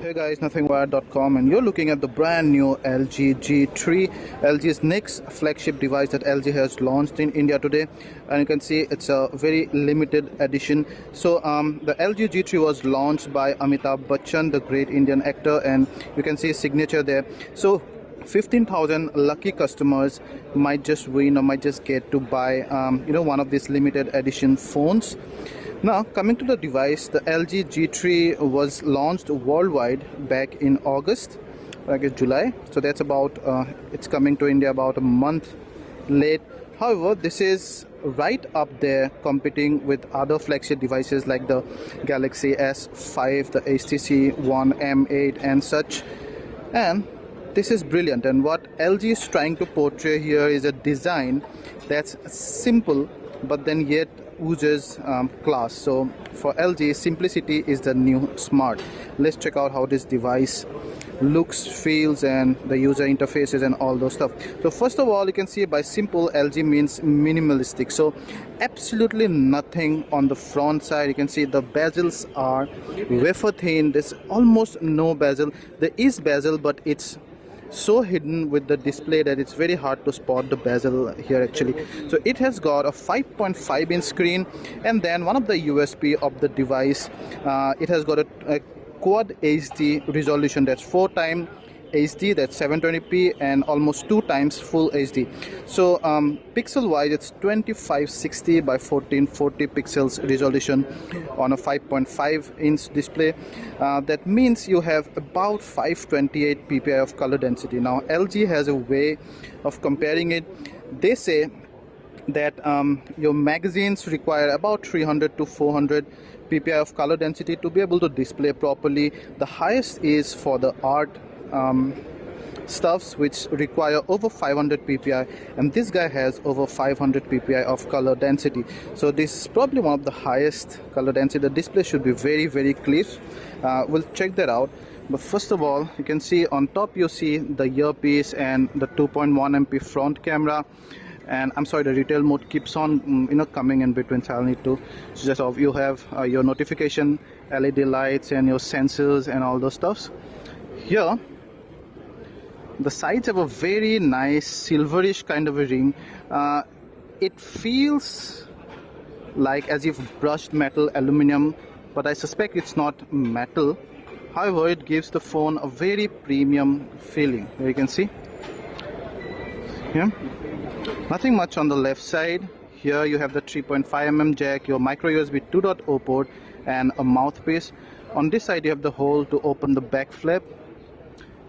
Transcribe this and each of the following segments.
Hey guys, nothingwired.com, and you're looking at the brand new LG G3, LG's next flagship device that LG has launched in India today. And you can see it's a very limited edition. So the LG G3 was launched by Amitabh Bachchan, the great Indian actor, and you can see his signature there. So 15,000 lucky customers might just win or might just get to buy one of these limited edition phones. Now, coming to the device, the LG G3 was launched worldwide back in August, I guess July. So that's about, it's coming to India about a month late. However, this is right up there competing with other flagship devices like the Galaxy S5, the HTC One M8 and such. And this is brilliant. And what LG is trying to portray here is a design that's simple but then yet oozes class. So for LG, simplicity is the new smart. Let's check out how this device looks, feels, and the user interfaces and all those stuff. So first of all, you can see by simple, LG means minimalistic. So absolutely nothing on the front side. You can see the bezels are wafer thin. There's almost no bezel. There is bezel, but it's so hidden with the display that it's very hard to spot the bezel here actually. So it has got a 5.5 inch screen, and then one of the USP of the device, it has got a quad HD resolution. That's 4 times HD, that's 720p, and almost 2 times full HD. So pixel wise, it's 2560 by 1440 pixels resolution on a 5.5 inch display. That means you have about 528 ppi of color density. Now LG has a way of comparing it. They say that your magazines require about 300 to 400 ppi of color density to be able to display properly. The highest is for the art stuffs, which require over 500 ppi, and this guy has over 500 ppi of color density. So this is probably one of the highest color density. The display should be very, very clear. We'll check that out. But first of all, you can see on top you see the earpiece and the 2.1 MP front camera. And I'm sorry, the retail mode keeps on coming in between, so I'll need to just off. You have your notification LED lights and your sensors and all those stuffs. Here the sides have a very nice silverish kind of a ring. It feels like as if brushed metal aluminum, but I suspect it's not metal. However, it gives the phone a very premium feeling. Here you can see. Yeah, nothing much on the left side. Here you have the 3.5mm jack, your micro USB 2.0 port, and a mouthpiece. On this side you have the hole to open the back flap.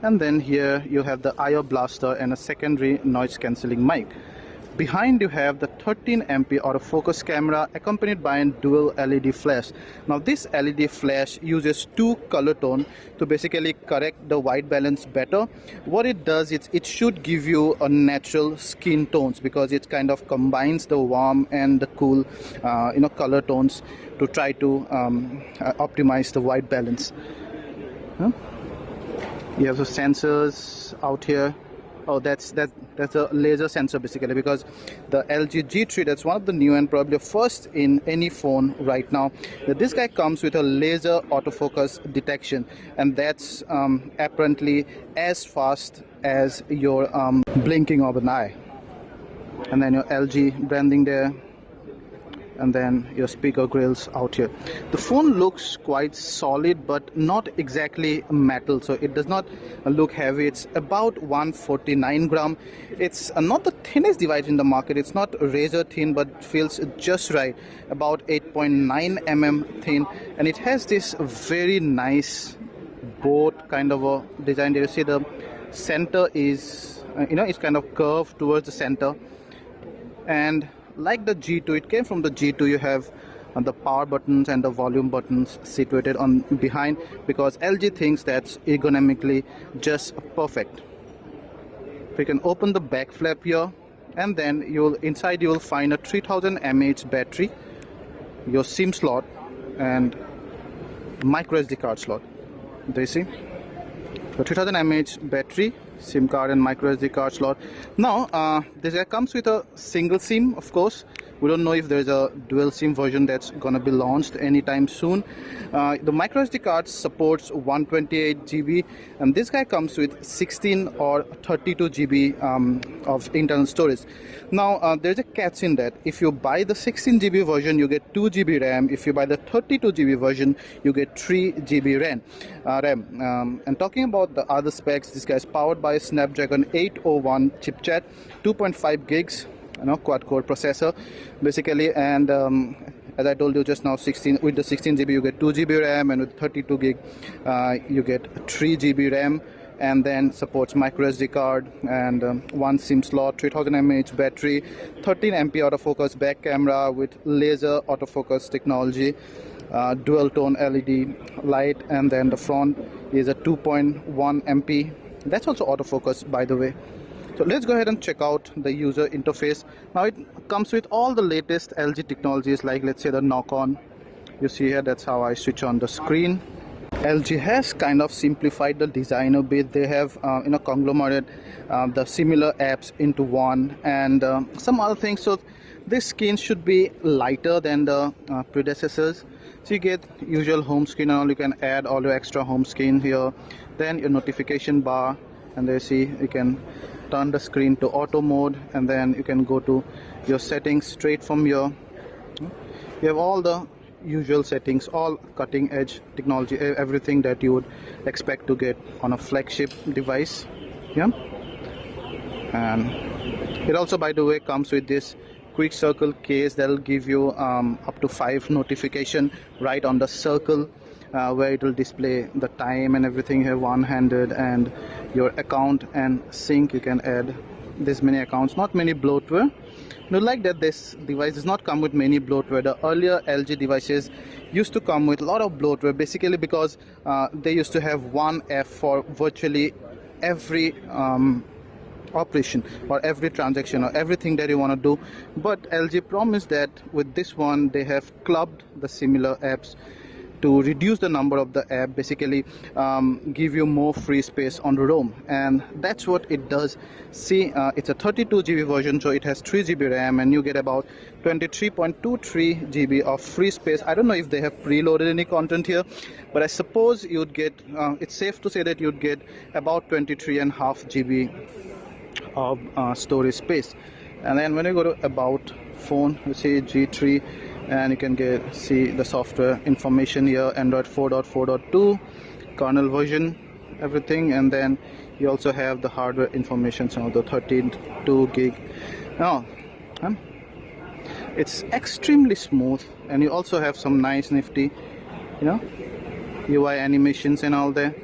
And then here you have the IO blaster and a secondary noise cancelling mic. Behind you have the 13 MP autofocus camera accompanied by a dual LED flash. Now this LED flash uses 2 color tone to basically correct the white balance better. What it does is it should give you a natural skin tones, because it kind of combines the warm and the cool color tones to try to optimize the white balance. You have the sensors out here. Oh, that's a laser sensor basically, because the LG G3, that's one of the new and probably first in any phone right now. This guy comes with a laser autofocus detection, and that's apparently as fast as your blinking of an eye. And then your LG branding there, and then your speaker grills out here. The phone looks quite solid but not exactly metal, so it does not look heavy. It's about 149 gram. It's not the thinnest device in the market. It's not razor thin, but feels just right, about 8.9 mm thin, and it has this very nice boat kind of a design. There you see the center is it's kind of curved towards the center. And like the G2, it came from the G2, you have the power buttons and the volume buttons situated on behind, because LG thinks that's ergonomically just perfect. We can open the back flap here, and then inside you will find a 3000 mAh battery, your SIM slot, and micro SD card slot. Do you see? The 3000 mAh battery, SIM card, and micro SD card slot. Now this comes with a single SIM, of course, We don't know if there's a dual SIM version that's gonna be launched anytime soon. The microSD card supports 128 GB, and this guy comes with 16 or 32 GB of internal storage. Now there's a catch in that. If you buy the 16 GB version, you get 2 GB RAM. If you buy the 32 GB version, you get 3 GB RAM. And talking about the other specs, this guy is powered by a Snapdragon 801 chipset, 2.5 gigs, quad core processor basically, and as I told you just now, 16 with the 16 GB you get 2 GB RAM, and with 32 gig you get 3 GB RAM, and then supports microSD card and one SIM slot, 3000 mAh battery, 13 MP autofocus back camera with laser autofocus technology, dual tone LED light, and then the front is a 2.1 MP. That's also autofocus, by the way. So let's go ahead and check out the user interface. Now it comes with all the latest LG technologies, like let's say the knock on. You see here, that's how I switch on the screen. LG has kind of simplified the design a bit. They have conglomerate the similar apps into one, and some other things. So this screen should be lighter than the predecessors. So you get usual home screen, and all you can add all your extra home screen here. Then your notification bar, and there you can turn the screen to auto mode, and then you can go to your settings straight from here. You have all the usual settings, all cutting edge technology, everything that you would expect to get on a flagship device. And it also, by the way, comes with this quick circle case that will give you up to 5 notification right on the circle, where it will display the time and everything. You have one-handed, and your account and sync. You can add this many accounts, not many bloatware. You like that this device does not come with many bloatware. The earlier LG devices used to come with a lot of bloatware, basically because they used to have one app for virtually every operation or every transaction or everything that you want to do. But LG promised that with this one they have clubbed the similar apps to reduce the number of the app, basically give you more free space on the ROM, and that's what it does. See, it's a 32 GB version, so it has 3 GB RAM, and you get about 23.23 GB of free space. I don't know if they have preloaded any content here, but I suppose you'd get, it's safe to say that you'd get about 23.5 GB of storage space. And then when you go to about phone, you see G3, and you can see the software information here, Android 4.4.2 kernel version, everything, and then you also have the hardware information, so the 32 gig. Now it's extremely smooth, and you also have some nice nifty UI animations and all there.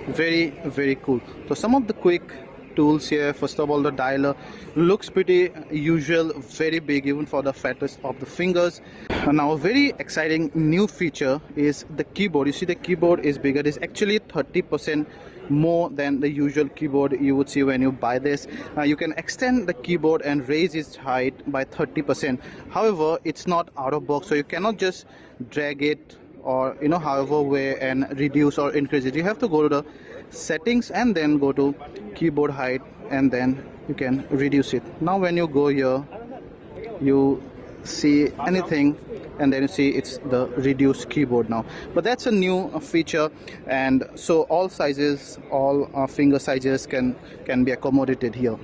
Very, very cool. So some of the quick tools here. First of all, the dialer looks pretty usual, very big even for the fattest of the fingers. And now a very exciting new feature is the keyboard. You see the keyboard is bigger. It's actually 30% more than the usual keyboard you would see when you buy this. You can extend the keyboard and raise its height by 30%. However, it's not out of box, so you cannot just drag it or however way and reduce or increase it. You have to go to the settings and then go to keyboard height, and then you can reduce it. Now when you go here, you see anything, and then you see it's the reduced keyboard now. But that's a new feature, and so all sizes, all finger sizes can be accommodated here.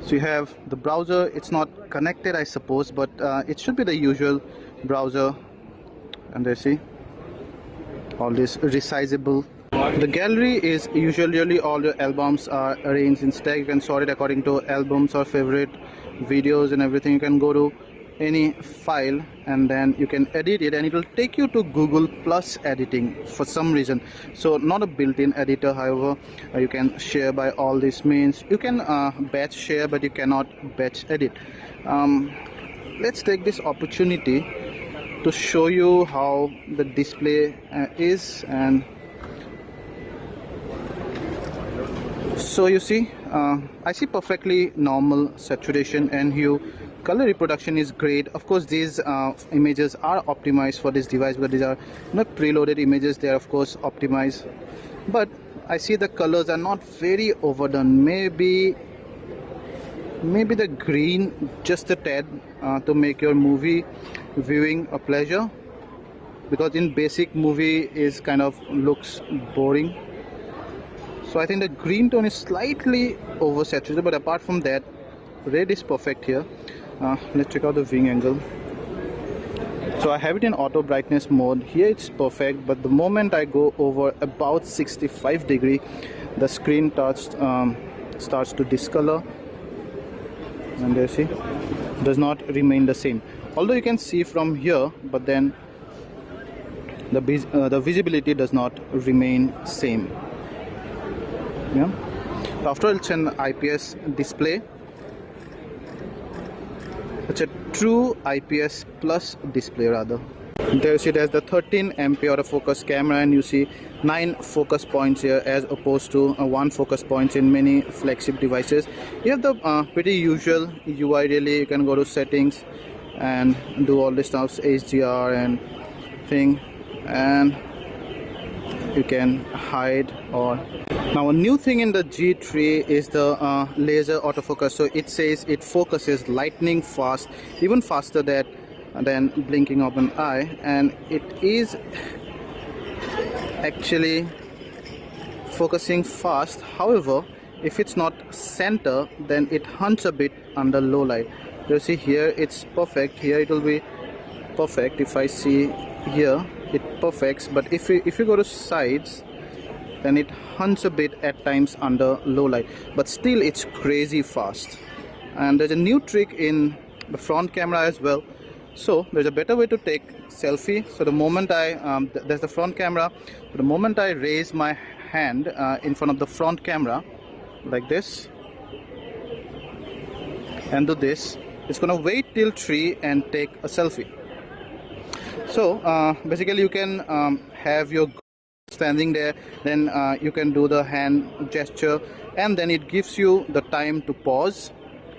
So you have the browser. It's not connected, I suppose, but it should be the usual browser, and there see all this resizable. The gallery is usually all your albums are arranged in stack. You can sort it according to albums or favorite videos and everything. You can go to any file and then you can edit it, and it will take you to Google Plus editing for some reason. So not a built-in editor, however, you can share by all these means. You can batch share, but you cannot batch edit. Let's take this opportunity to show you how the display is. And so you see, I see perfectly normal saturation and hue. Color reproduction is great. Of course, these images are optimized for this device, but these are not preloaded images. They are of course optimized, but I see the colors are not very overdone. Maybe maybe the green just a tad to make your movie viewing a pleasure, because in basic movie is kind of looks boring. So I think the green tone is slightly oversaturated, but apart from that, red is perfect here. Let's check out the wing angle. So I have it in auto brightness mode. Here it's perfect, but the moment I go over about 65 degree, the screen starts to discolor, and there, see, does not remain the same. Although you can see from here, but then the visibility does not remain same. Yeah. After all, it's an IPS display. It's a true IPS plus display rather. There you see there's the 13 MP autofocus camera, and you see 9 focus points here as opposed to 1 focus points in many flagship devices. You have the pretty usual UI really. You can go to settings and do all this stuff, HDR and thing, and you can hide. Or now a new thing in the G3 is the laser autofocus. So it says it focuses lightning fast, even faster than blinking of an eye, and it is actually focusing fast. However, if it's not center, then it hunts a bit under low light. You see here it's perfect. Here it will be perfect. If I see here, it perfects, but if you go to sides, then it hunts a bit at times under low light, but still it's crazy fast. And there's a new trick in the front camera as well. So there's a better way to take selfie. So the moment there's the front camera, the moment I raise my hand in front of the front camera like this and do this, it's gonna wait till 3 and take a selfie. So basically you can have your standing there, then you can do the hand gesture, and then it gives you the time to pause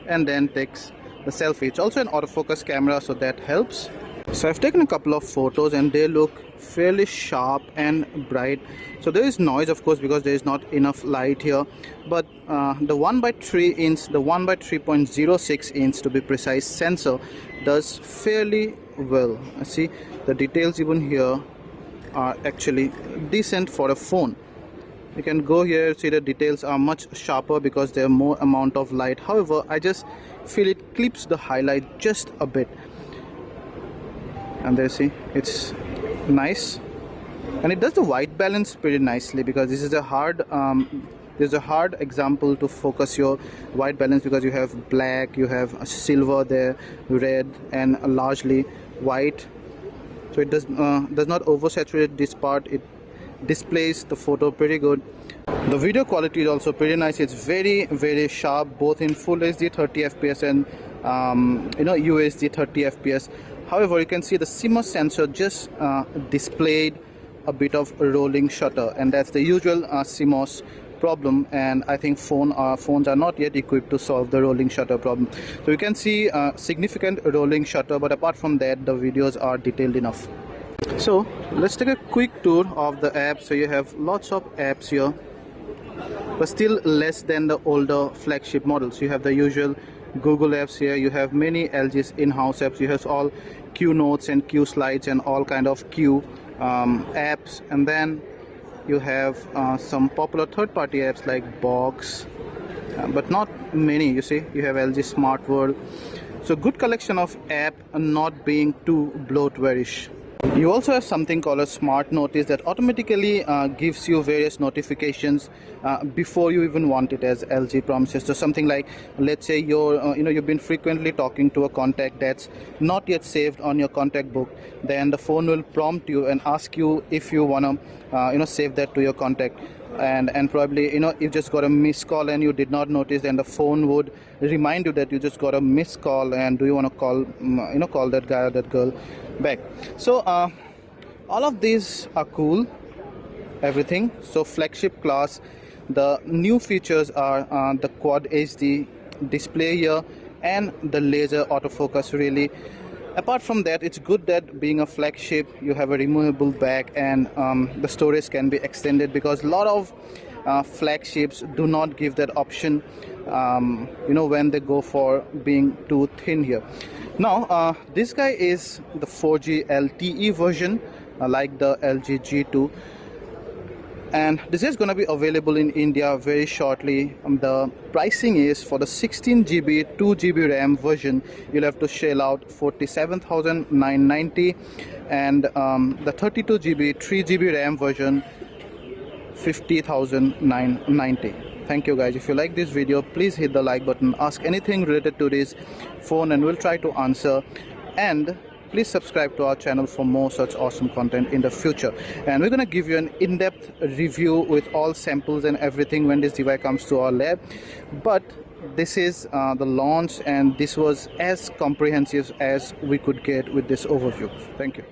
and then takes the selfie. It's also an autofocus camera, so that helps. So I've taken a couple of photos and they look fairly sharp and bright. So there is noise, of course, because there is not enough light here, but the 1/3 inch, the 1/3.06 inch to be precise sensor does fairly well. See, the details even here are actually decent for a phone. You can go here, see the details are much sharper because there are more amount of light. However, I just feel it clips the highlight just a bit, and there, see, it's nice, and it does the white balance pretty nicely, because this is a hard example to focus your white balance, because you have black, you have a silver there, red, and largely white. So it does not oversaturate this part. It displays the photo pretty good. The video quality is also pretty nice. It's very sharp, both in full HD 30 fps and UHD 30 fps. However, you can see the CMOS sensor just displayed a bit of a rolling shutter, and that's the usual CMOS problem, and I think phones are not yet equipped to solve the rolling shutter problem. So you can see significant rolling shutter, but apart from that, the videos are detailed enough. So let's take a quick tour of the app. So you have lots of apps here, but still less than the older flagship models. You have the usual Google apps here, you have many LG's in-house apps, you have all Q notes and Q slides and all kind of Q apps, and then you have some popular third-party apps like Box, but not many. You see, you have LG Smart World. So good collection of app, not being too bloatware-ish. You also have something called a smart notice that automatically gives you various notifications before you even want it, as LG promises. So something like, let's say you've been frequently talking to a contact that's not yet saved on your contact book, then the phone will prompt you and ask you if you want to save that to your contact. And probably you just got a missed call and you did not notice, then the phone would remind you that you just got a missed call, and do you want to call call that guy or that girl back. So all of these are cool, everything. So flagship class. The new features are the Quad HD display here and the laser autofocus. Really, apart from that, it's good that being a flagship, you have a removable back, and the storage can be extended, because a lot of flagships do not give that option, when they go for being too thin here. Now this guy is the 4G LTE version, like the LG G2, and this is going to be available in India very shortly. The pricing is for the 16GB 2GB RAM version, you'll have to shell out 47,990, and the 32GB 3GB RAM version 50,990. Thank you guys. If you like this video, please hit the like button, ask anything related to this phone and we'll try to answer, and please subscribe to our channel for more such awesome content in the future. And we're going to give you an in-depth review with all samples and everything when this device comes to our lab. But this is the launch, and this was as comprehensive as we could get with this overview. Thank you.